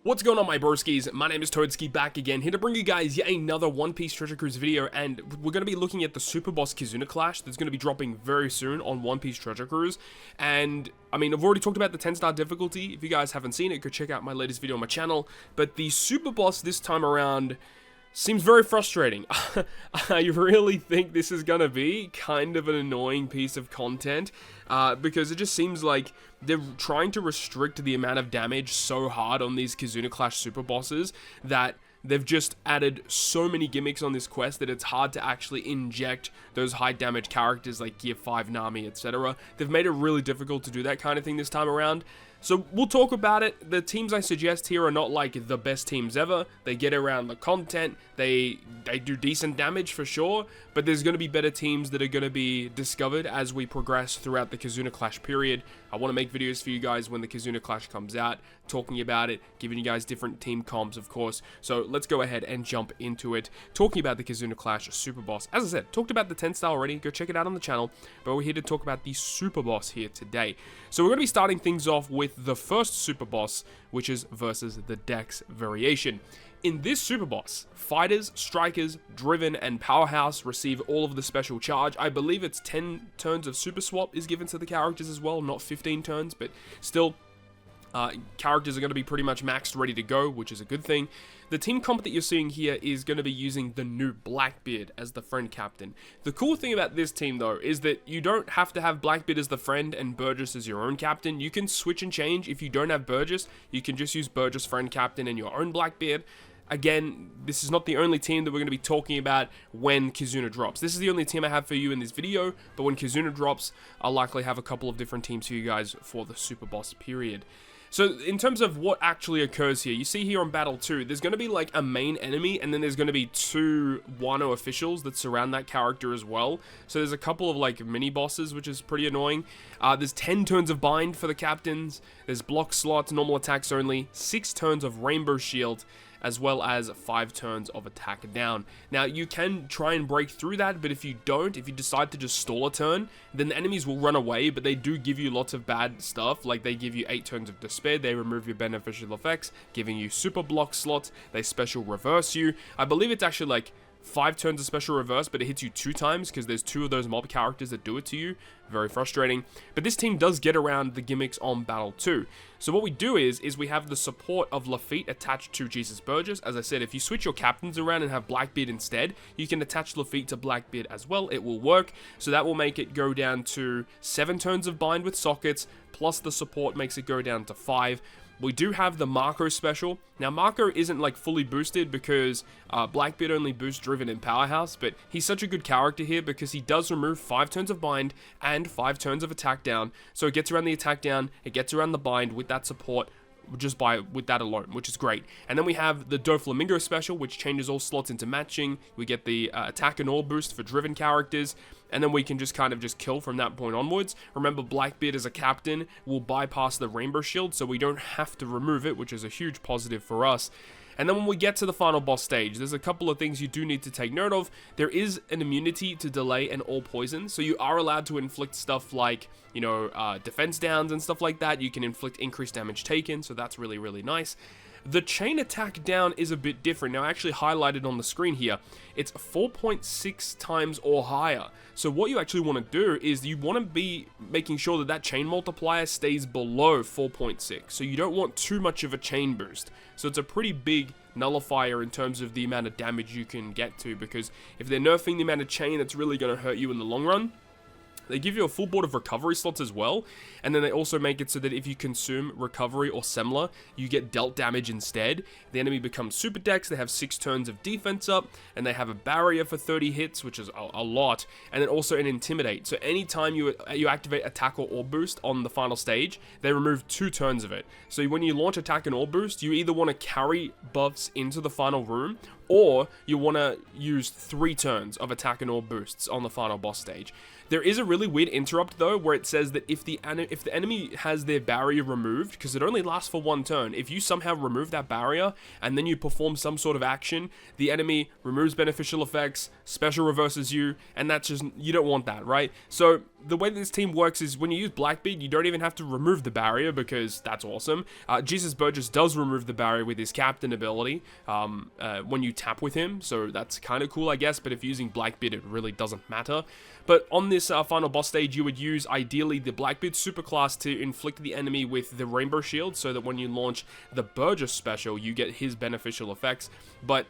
What's going on, my broskiis? My name is Toadskii, back again, here to bring you guys yet another One Piece Treasure Cruise video, and we're going to be looking at the Super Boss Kizuna Clash that's going to be dropping very soon on One Piece Treasure Cruise. And, I mean, I've already talked about the 10-star difficulty. If you guys haven't seen it, go check out my latest video on my channel. But the Super Boss this time around seems very frustrating. I really think this is gonna be kind of an annoying piece of content, because it just seems like they're trying to restrict the amount of damage so hard on these Kizuna Clash super bosses that they've just added so many gimmicks on this quest that it's hard to actually inject those high damage characters like Gear 5 Nami, etc. They've made it really difficult to do that kind of thing this time around. So we'll talk about it. The teams I suggest here are not like the best teams ever. They get around the content. They do decent damage for sure, but there's going to be better teams that are going to be discovered as we progress throughout the Kizuna Clash period. I want to make videos for you guys when the Kizuna Clash comes out, talking about it, giving you guys different team comps, of course. So let's go ahead and jump into it, talking about the Kizuna Clash Super Boss. As I said, talked about the 10-star already. Go check it out on the channel, but we're here to talk about the Super Boss here today. So we're going to be starting things off with the first Super Boss, which is versus the Dex variation. In this Super Boss, fighters, strikers, driven, and powerhouse receive all of the special charge. I believe it's 10 turns of Super Swap is given to the characters as well, not 15 turns, but still, characters are going to be pretty much maxed, ready to go, which is a good thing. The team comp that you're seeing here is going to be using the new Blackbeard as the friend captain. The cool thing about this team, though, is that you don't have to have Blackbeard as the friend and Burgess as your own captain. You can switch and change. If you don't have Burgess, you can just use Burgess friend captain and your own Blackbeard. Again, this is not the only team that we're going to be talking about when Kizuna drops. This is the only team I have for you in this video, but when Kizuna drops, I'll likely have a couple of different teams for you guys for the Super Boss period. So in terms of what actually occurs here, you see here on Battle 2, there's going to be like a main enemy, and then there's going to be two Wano officials that surround that character as well. So there's a couple of like mini bosses, which is pretty annoying. There's 10 turns of bind for the captains, there's block slots, normal attacks only, 6 turns of rainbow shield, as well as 5 turns of attack down. Now, you can try and break through that, but if you don't, if you decide to just stall a turn, then the enemies will run away, but they do give you lots of bad stuff, like they give you 8 turns of despair, they remove your beneficial effects, giving you super block slots, they special reverse you. I believe it's actually like 5 turns of special reverse, but it hits you 2 times because there's 2 of those mob characters that do it to you. Very frustrating. But this team does get around the gimmicks on Battle 2. So what we do is we have the support of Lafitte attached to Jesus Burgess. As I said, if you switch your captains around and have Blackbeard instead, you can attach Lafitte to Blackbeard as well. It will work. So that will make it go down to 7 turns of bind with sockets, plus the support makes it go down to 5. We do have the Marco special. Now, Marco isn't like fully boosted because Blackbeard only boosts Driven and Powerhouse, but he's such a good character here because he does remove 5 turns of bind and 5 turns of attack down. So it gets around the attack down, it gets around the bind with that support, just with that alone, which is great. And then we have the Doflamingo special, which changes all slots into matching. We get the attack and all boost for driven characters, and then we can just kind of just kill from that point onwards. Remember, Blackbeard as a captain will bypass the rainbow shield, so we don't have to remove it, which is a huge positive for us. And then when we get to the final boss stage, there's a couple of things you do need to take note of. There is an immunity to delay and all poison, so you are allowed to inflict stuff like, you know, defense downs and stuff like that. You can inflict increased damage taken, so that's really, really nice. The chain attack down is a bit different. Now, I actually highlighted on the screen here. It's 4.6 times or higher. So what you actually want to do is you want to be making sure that that chain multiplier stays below 4.6. So you don't want too much of a chain boost. So it's a pretty big nullifier in terms of the amount of damage you can get to, because if they're nerfing the amount of chain, that's really going to hurt you in the long run. They give you a full board of recovery slots as well, and then they also make it so that if you consume recovery or similar, you get dealt damage instead. The enemy becomes super dex, they have 6 turns of defense up, and they have a barrier for 30 hits, which is a lot, and then also an intimidate. So anytime you activate attack or all boost on the final stage, they remove 2 turns of it. So when you launch attack and all boost, you either want to carry buffs into the final room, or you want to use 3 turns of attack and all boosts on the final boss stage. There is a really weird interrupt though, where it says that if the enemy has their barrier removed, because it only lasts for 1 turn, if you somehow remove that barrier and then you perform some sort of action, the enemy removes beneficial effects, special reverses you, and that's just, you don't want that, right? So the way that this team works is when you use Blackbeard, you don't even have to remove the barrier because that's awesome. Jesus Burgess does remove the barrier with his captain ability when you tap with him, so that's kind of cool, I guess, but if you're using Blackbeard, it really doesn't matter. But on this final boss stage, you would use, ideally, the Blackbeard superclass to inflict the enemy with the Rainbow Shield, so that when you launch the Burgess special, you get his beneficial effects. But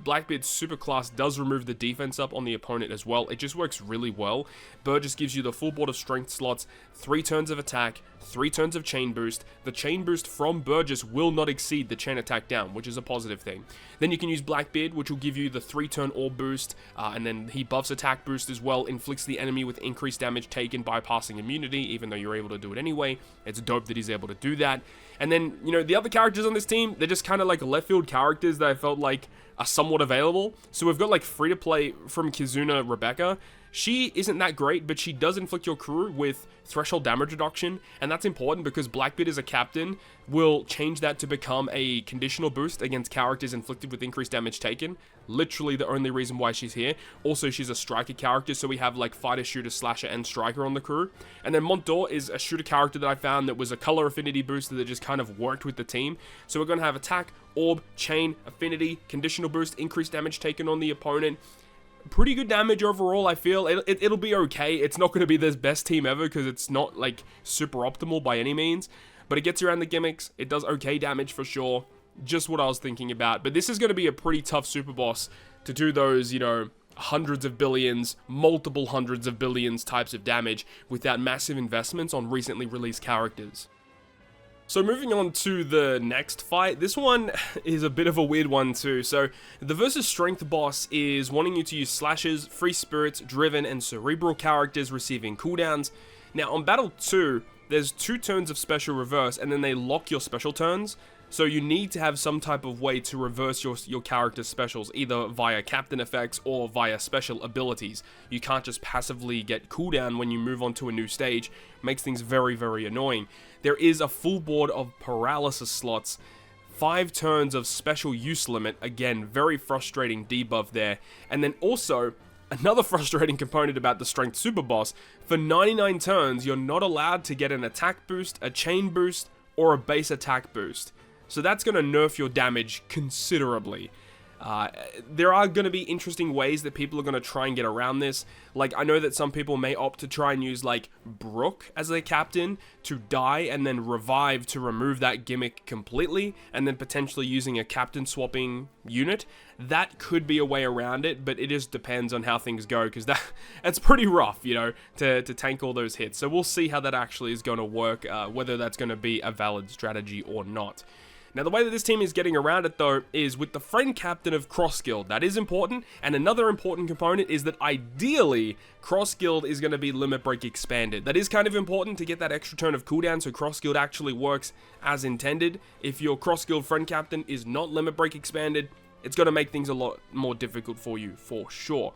Blackbeard's superclass does remove the defense up on the opponent as well. It just works really well. Burgess gives you the full board of strength slots, 3 turns of attack, 3 turns of chain boost. The chain boost from Burgess will not exceed the chain attack down, which is a positive thing. Then you can use Blackbeard, which will give you the 3-turn orb boost, and then he buffs attack boost as well, inflicts the enemy with increased damage taken, bypassing immunity, even though you're able to do it anyway. It's dope that he's able to do that. And then, you know, the other characters on this team, they're just kind of like left field characters that I felt like are somewhat available. So we've got like free to play from Kizuna Rebecca. She isn't that great, but she does inflict your crew with threshold damage reduction, and that's important because Blackbeard as a captain will change that to become a conditional boost against characters inflicted with increased damage taken. Literally the only reason why she's here. Also, she's a striker character, so we have like fighter, shooter, slasher, and striker on the crew. And then Montdor is a shooter character that I found that was a color affinity booster that just kind of worked with the team. So we're going to have attack, orb, chain, affinity, conditional boost, increased damage taken on the opponent. Pretty good damage overall, I feel. It'll be okay. It's not going to be the best team ever because it's not like super optimal by any means, but it gets around the gimmicks. It does okay damage for sure. Just what I was thinking about. But this is going to be a pretty tough super boss to do those, you know, hundreds of billions, multiple hundreds of billions types of damage without massive investments on recently released characters. So moving on to the next fight, this one is a bit of a weird one too. So the versus strength boss is wanting you to use slashes, free spirits, driven, and cerebral characters receiving cooldowns. Now on battle 2, there's 2 turns of special reverse and then they lock your special turns. So you need to have some type of way to reverse your character's specials, either via captain effects or via special abilities. You can't just passively get cooldown when you move on to a new stage. Makes things very, very annoying. There is a full board of paralysis slots, 5 turns of special use limit, again, very frustrating debuff there. And then also, another frustrating component about the strength super boss, for 99 turns, you're not allowed to get an attack boost, a chain boost, or a base attack boost. So that's going to nerf your damage considerably. There are going to be interesting ways that people are going to try and get around this. Like, I know that some people may opt to try and use, like, Brook as their captain to die and then revive to remove that gimmick completely, and then potentially using a captain swapping unit. That could be a way around it, but it just depends on how things go, because that's pretty rough, you know, to tank all those hits. So we'll see how that actually is going to work, whether that's going to be a valid strategy or not. Now, the way that this team is getting around it, though, is with the friend captain of Cross Guild. That is important, and another important component is that ideally, Cross Guild is going to be Limit Break expanded. That is kind of important to get that extra turn of cooldown, so Cross Guild actually works as intended. If your Cross Guild friend captain is not Limit Break expanded, it's going to make things a lot more difficult for you, for sure.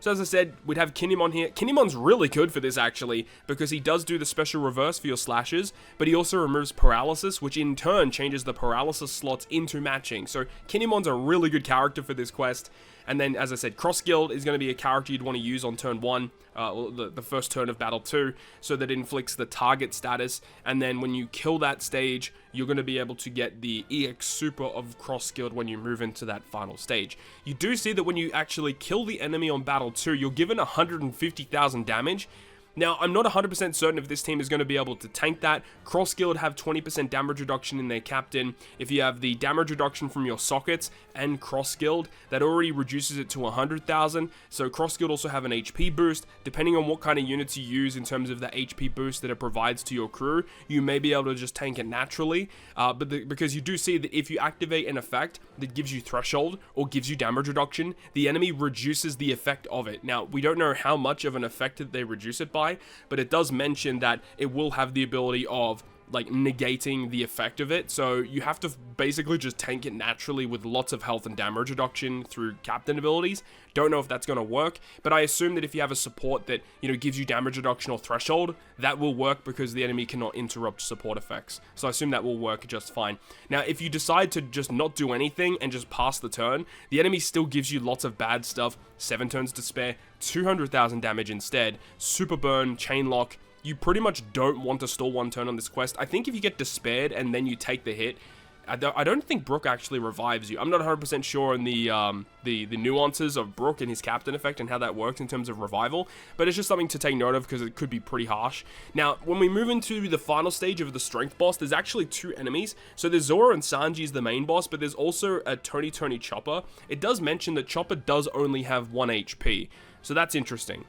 So as I said, we'd have Kinemon here. Kinemon's really good for this, actually, because he does do the special reverse for your slashes, but he also removes paralysis, which in turn changes the paralysis slots into matching. So Kinemon's a really good character for this quest. And then, as I said, Cross Guild is going to be a character you'd want to use on turn 1, the first turn of battle 2, so that it inflicts the target status. And then when you kill that stage, you're going to be able to get the EX Super of Cross Guild when you move into that final stage. You do see that when you actually kill the enemy on battle 2, you're given 150,000 damage. Now, I'm not 100% certain if this team is going to be able to tank that. Cross Guild have 20% damage reduction in their captain. If you have the damage reduction from your sockets and Cross Guild, that already reduces it to 100,000. So Cross Guild also have an HP boost. Depending on what kind of units you use in terms of the HP boost that it provides to your crew, you may be able to just tank it naturally. Because you do see that if you activate an effect that gives you threshold or gives you damage reduction, the enemy reduces the effect of it. Now, we don't know how much of an effect that they reduce it by, but it does mention that it will have the ability of like negating the effect of it, so you have to basically just tank it naturally with lots of health and damage reduction through captain abilities. Don't know if that's going to work, but I assume that if you have a support that, you know, gives you damage reduction or threshold, that will work because the enemy cannot interrupt support effects. So I assume that will work just fine. Now, if you decide to just not do anything and just pass the turn, the enemy still gives you lots of bad stuff. 7 turns to spare, 200,000 damage instead, super burn, chain lock. You pretty much don't want to stall 1 turn on this quest. I think if you get despaired and then you take the hit, I don't think Brook actually revives you. I'm not 100% sure on the nuances of Brook and his captain effect and how that works in terms of revival, but it's just something to take note of because it could be pretty harsh. Now, when we move into the final stage of the strength boss, there's actually 2 enemies. So there's Zora and Sanji is the main boss, but there's also a Tony Chopper. It does mention that Chopper does only have 1 HP, so that's interesting.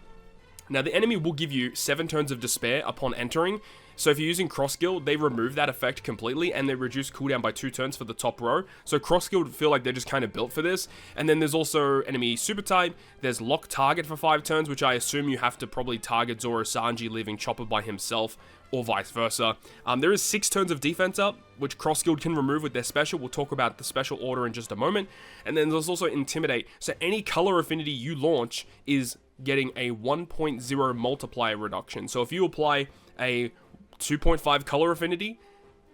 Now, the enemy will give you 7 turns of despair upon entering. So if you're using cross guild, they remove that effect completely and they reduce cooldown by 2 turns for the top row. So cross guild feel like they're just kind of built for this. And then there's also enemy super type. There's lock target for 5 turns, which I assume you have to probably target Zoro Sanji, leaving Chopper by himself, or vice versa. There is 6 turns of defense up, which cross guild can remove with their special. We'll talk about the special order in just a moment. And then there's also intimidate. So any color affinity you launch is getting a 1.0 multiplier reduction. So if you apply a 2.5 color affinity,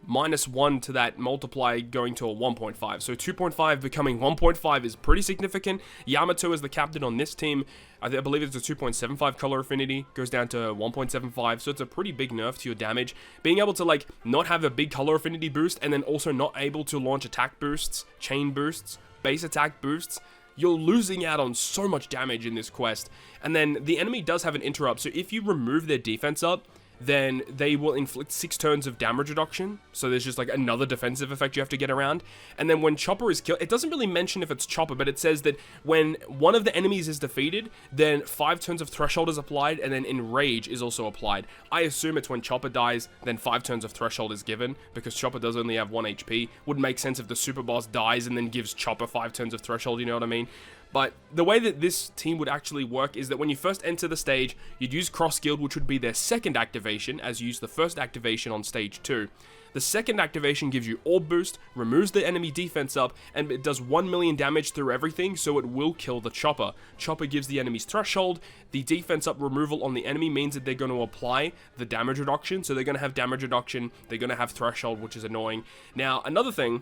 -1 to that multiply going to a 1.5. So 2.5 becoming 1.5 is pretty significant. Yamato is the captain on this team. I believe it's a 2.75 color affinity, goes down to 1.75, so it's a pretty big nerf to your damage. Being able to like not have a big color affinity boost and then also not able to launch attack boosts, chain boosts, base attack boosts, you're losing out on so much damage in this quest. And then the enemy does have an interrupt, so if you remove their defense up, then they will inflict 6 turns of damage reduction. So there's just like another defensive effect you have to get around. And then when Chopper is killed, it doesn't really mention if it's Chopper, but it says that when one of the enemies is defeated, then 5 turns of threshold is applied, and then enrage is also applied. I assume it's when Chopper dies, then 5 turns of threshold is given, because Chopper does only have 1 HP. Would make sense if the super boss dies and then gives Chopper 5 turns of threshold, you know what I mean? But the way that this team would actually work is that when you first enter the stage, you'd use Cross Guild, which would be their second activation, as you use the first activation on stage 2. The second activation gives you Orb Boost, removes the enemy defense up, and it does 1 million damage through everything, so it will kill the Chopper. Chopper gives the enemy's threshold. The defense up removal on the enemy means that they're going to apply the damage reduction, so they're going to have damage reduction, they're going to have threshold, which is annoying. Now, another thing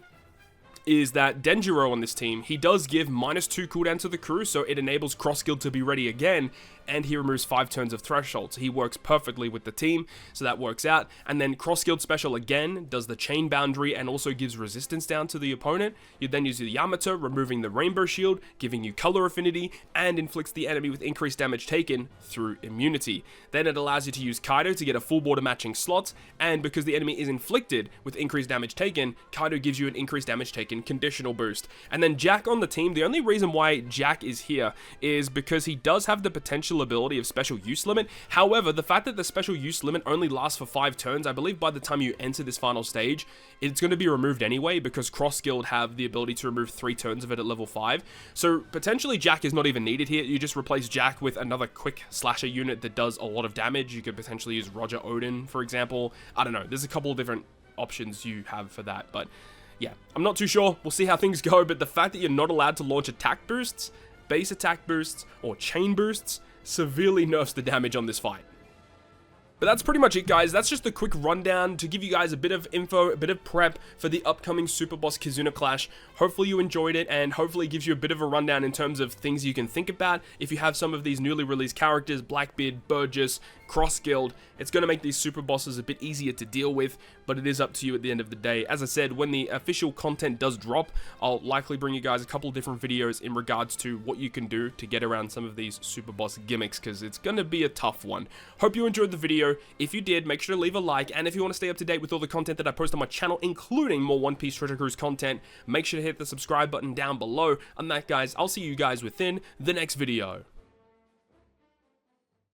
is that Denjiro on this team, he does give -2 cooldown to the crew, so it enables Cross Guild to be ready again, and he removes 5 turns of threshold, so he works perfectly with the team, so that works out. And then Cross Guild special again does the chain boundary and also gives resistance down to the opponent. You then use the Yamato, removing the rainbow shield, giving you color affinity, and inflicts the enemy with increased damage taken through immunity. Then it allows you to use Kaido to get a full border matching slot, and because the enemy is inflicted with increased damage taken, Kaido gives you an increased damage taken conditional boost. And then Jack on the team, the only reason why Jack is here is because he does have the potential ability of special use limit. However, the fact that the special use limit only lasts for 5 turns, I believe by the time you enter this final stage, it's going to be removed anyway, because Cross Guild have the ability to remove 3 turns of it at level 5. So potentially Jack is not even needed here. You just replace Jack with another quick slasher unit that does a lot of damage. You could potentially use Roger Odin, for example. I don't know. There's a couple of different options you have for that, but yeah, I'm not too sure. We'll see how things go, but the fact that you're not allowed to launch attack boosts, base attack boosts, or chain boosts severely nerfs the damage on this fight. But that's pretty much it, guys. That's just a quick rundown to give you guys a bit of info, a bit of prep for the upcoming Super Boss Kizuna Clash. Hopefully you enjoyed it, and hopefully it gives you a bit of a rundown in terms of things you can think about. If you have some of these newly released characters, Blackbeard, Burgess, Cross Guild, it's going to make these super bosses a bit easier to deal with, but it is up to you at the end of the day. As I said, when the official content does drop, I'll likely bring you guys a couple different videos in regards to what you can do to get around some of these super boss gimmicks, because it's going to be a tough one. Hope you enjoyed the video. If you did, make sure to leave a like, and if you want to stay up to date with all the content that I post on my channel, including more One Piece Treasure Cruise content, make sure to hit the subscribe button down below. On that, guys, I'll see you guys within the next video.